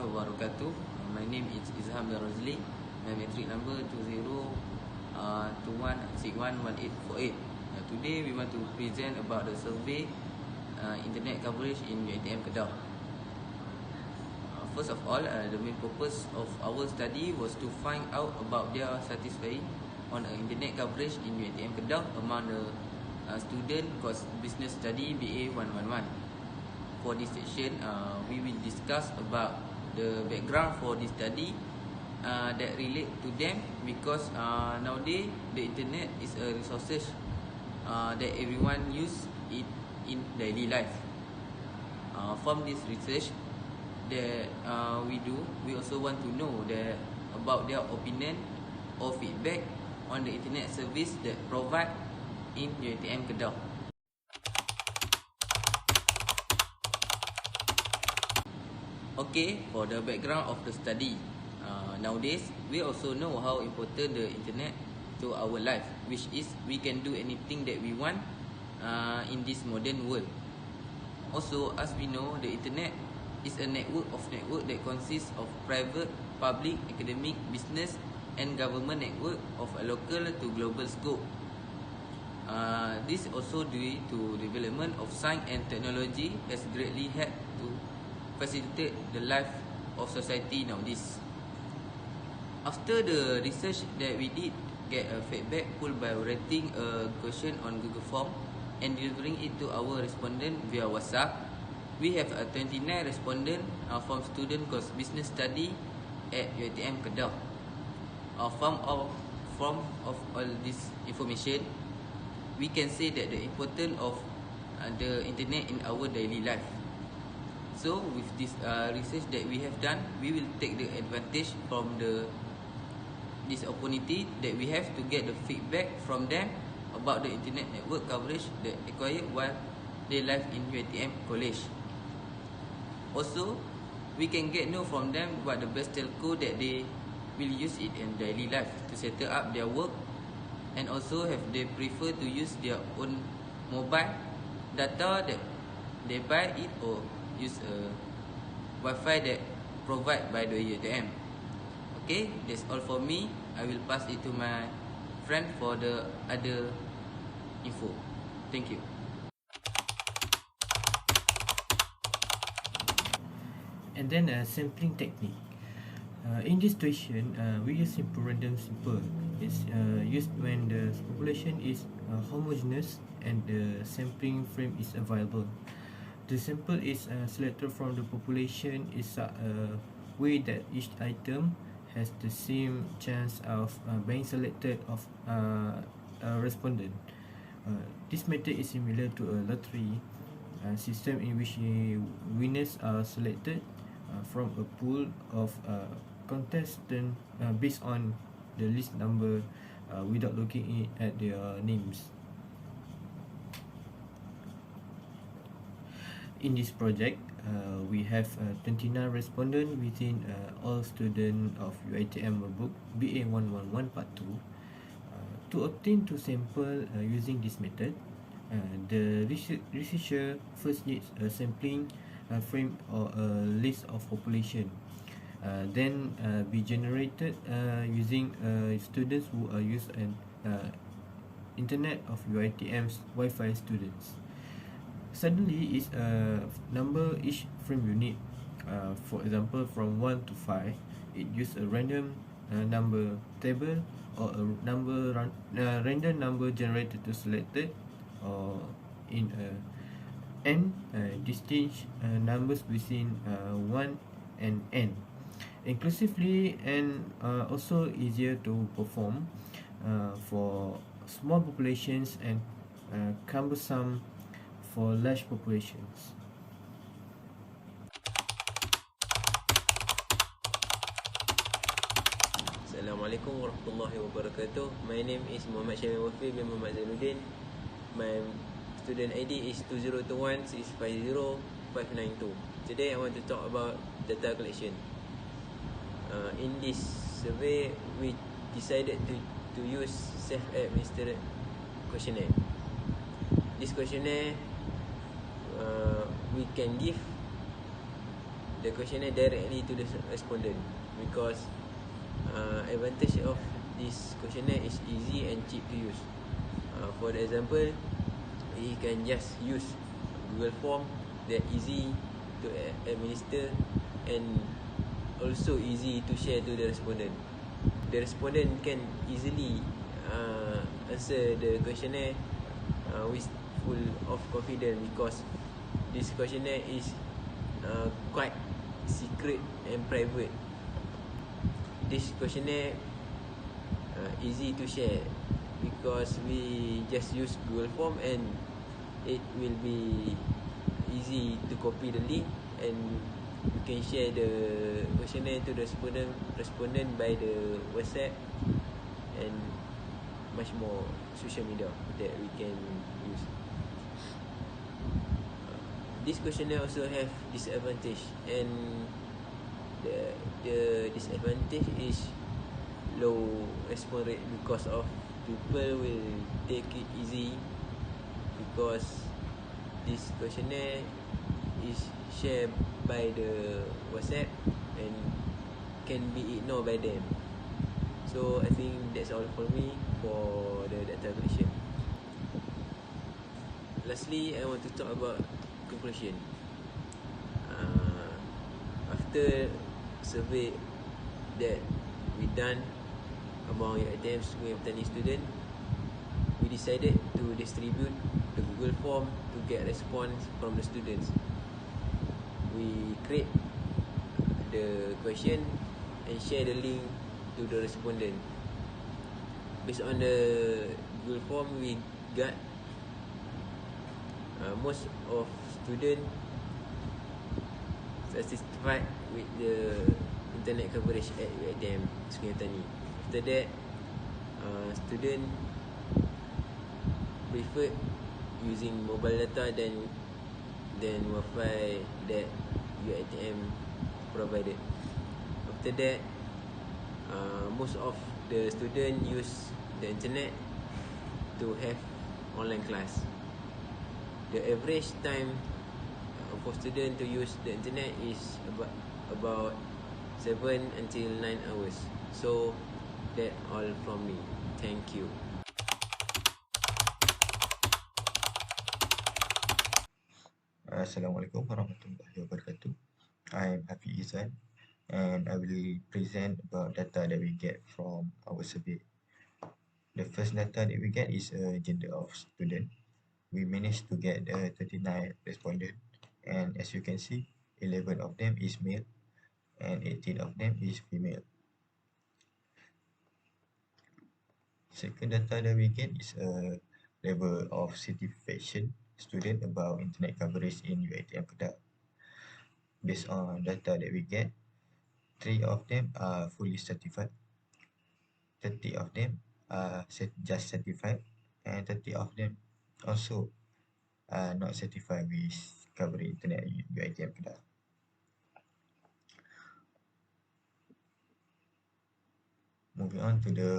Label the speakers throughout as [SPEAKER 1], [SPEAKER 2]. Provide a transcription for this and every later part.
[SPEAKER 1] warahmatullahi wabarakatuh. My name is Izham bin Rozli. My metric number 2021611848. Today we want to present about the survey internet coverage in UiTM Kedah. First of all, the main purpose of our study was to find out about their satisfaction on internet coverage in UiTM Kedah among the student course Business Study BA 111. For this section, we will discuss about the background for this study that relate to them, because nowadays the internet is a resource that everyone use it in daily life. From this research that we also want to know that about their opinion or feedback on the internet service that provide in UiTM Kedah. Okay, for the background of the study, nowadays we also know how important the internet to our life, which is we can do anything that we want in this modern world. Also, as we know, the internet is a network that consists of private, public, academic, business and government network of a local to global scope. This also due to development of science and technology has greatly helped to facilitate the life of society nowadays. After the research that we did get a feedback pulled by writing a question on Google Form and delivering it to our respondent via WhatsApp, we have a 29 respondent from student course Business Study at UiTM Kedah. From all this information, we can say that the importance of the internet in our daily life. So with this research that we have done, we will take the advantage from this opportunity that we have to get the feedback from them about the internet network coverage that acquired while they live in UiTM College. Also, we can get know from them what the best telco that they will use it in daily life to settle up their work, and also have they prefer to use their own mobile data that they buy it or use a Wi-Fi that provided by the UiTM. Okay, that's all for me. I will pass it to my friend for the other info. Thank you.
[SPEAKER 2] And then a sampling technique. In this situation, we use simple random sample. It's used when the population is homogeneous and the sampling frame is available. The sample is selected from the population is a way that each item has the same chance of being selected of a respondent. This method is similar to a lottery system in which winners are selected from a pool of contestants based on the list number without looking at their names. In this project, we have 29 respondents within all students of UiTM workbook BA 111 Part 2. To obtain two samples using this method, the researcher first needs a sampling frame or a list of population. Then be generated using students who are used an internet of UiTM's Wi-Fi students. Suddenly is a number each frame unit. For example, from 1 to 5, it use a random number table or a random number generated to selected, or in n distinct numbers between 1 and n inclusively, and also easier to perform for small populations and cumbersome for large populations.
[SPEAKER 3] Assalamualaikum warahmatullahi wabarakatuh. My name is Muhammad Syamil Wafi bin Muhammad Zainuddin. My student ID is 2021650592. Today I want to talk about data collection. In this survey, we decided to use self-administered questionnaire. This questionnaire we can give the questionnaire directly to the respondent, because advantage of this questionnaire is easy and cheap to use. For example, we can just use Google Form that easy to administer and also easy to share to the respondent. The respondent can easily answer the questionnaire with full of confidence, because this questionnaire is quite secret and private. This questionnaire easy to share because we just use Google Form, and it will be easy to copy the link, and we can share the questionnaire to the respondent by the WhatsApp and much more social media that we can use. This questionnaire also have disadvantage, and the disadvantage is low response rate, because of people will take it easy, because this questionnaire is shared by the WhatsApp and can be ignored by them. So I think that's all for me for the data collection. Lastly, I want to talk about conclusion. After survey that we done among UiTM Sungai Petani student, we decided to distribute the Google Form to get response from the students. We create the question and share the link to the respondent. Based on the Google Form we got, most of students satisfied with the internet coverage at UiTM Sungai Petani. After that, student preferred using mobile data than Wi-Fi that UiTM provided. After that, most of the student use the internet to have online class. The average time for student to use the internet is about 7 until 9 hours. So that all from me. Thank you.
[SPEAKER 4] Assalamualaikum warahmatullahi wabarakatuh. I am Hafiz Izan, and I will present about data that we get from our survey. The first data that we get is gender of student. We managed to get 39 respondents, and as you can see, 11 of them is male and 18 of them is female. Second data that we get is a level of satisfaction student about internet coverage in UiTM Kedah. Based on data that we get, 3 of them are fully certified, 30 of them are just certified, and 30 of them also are not certified with covering internet UiTM Kedah. Moving on to the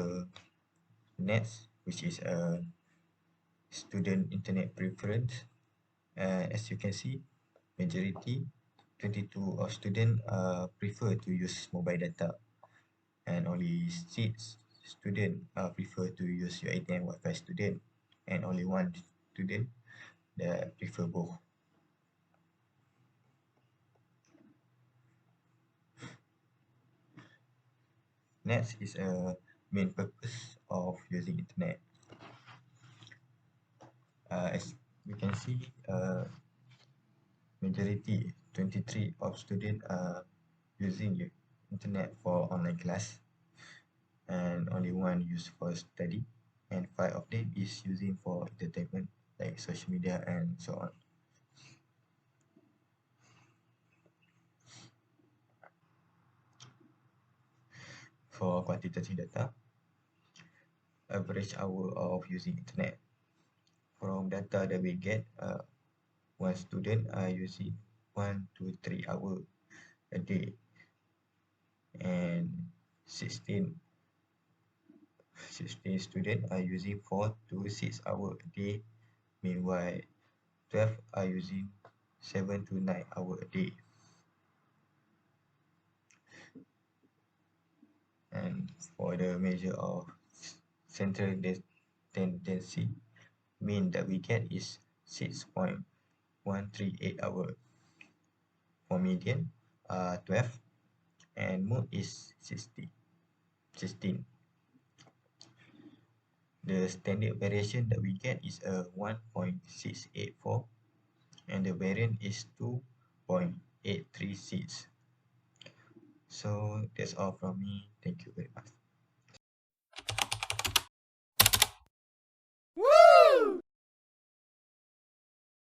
[SPEAKER 4] next, which is a student internet preference. As you can see, majority 22 of students prefer to use mobile data, and only 6 students prefer to use UiTM Wi-Fi student, and only 1 student that prefer both. Next is a main purpose of using internet. As we can see, majority 23 of students are using internet for online class, and only 1 use for study, and 5 of them is using for entertainment like social media and so on. For quantitative data, average hour of using internet. From data that we get, one student are using 1 to 3 hours a day, and 16 students are using 4 to 6 hours a day. Meanwhile, 12 are using 7 to 9 hours a day. For the measure of central tendency, mean that we get is 6.138 hour. For median, 12, and mode is 16. The standard variation that we get is a 1.684, and the variance is 2.836. So that's all from me. Thank you very much.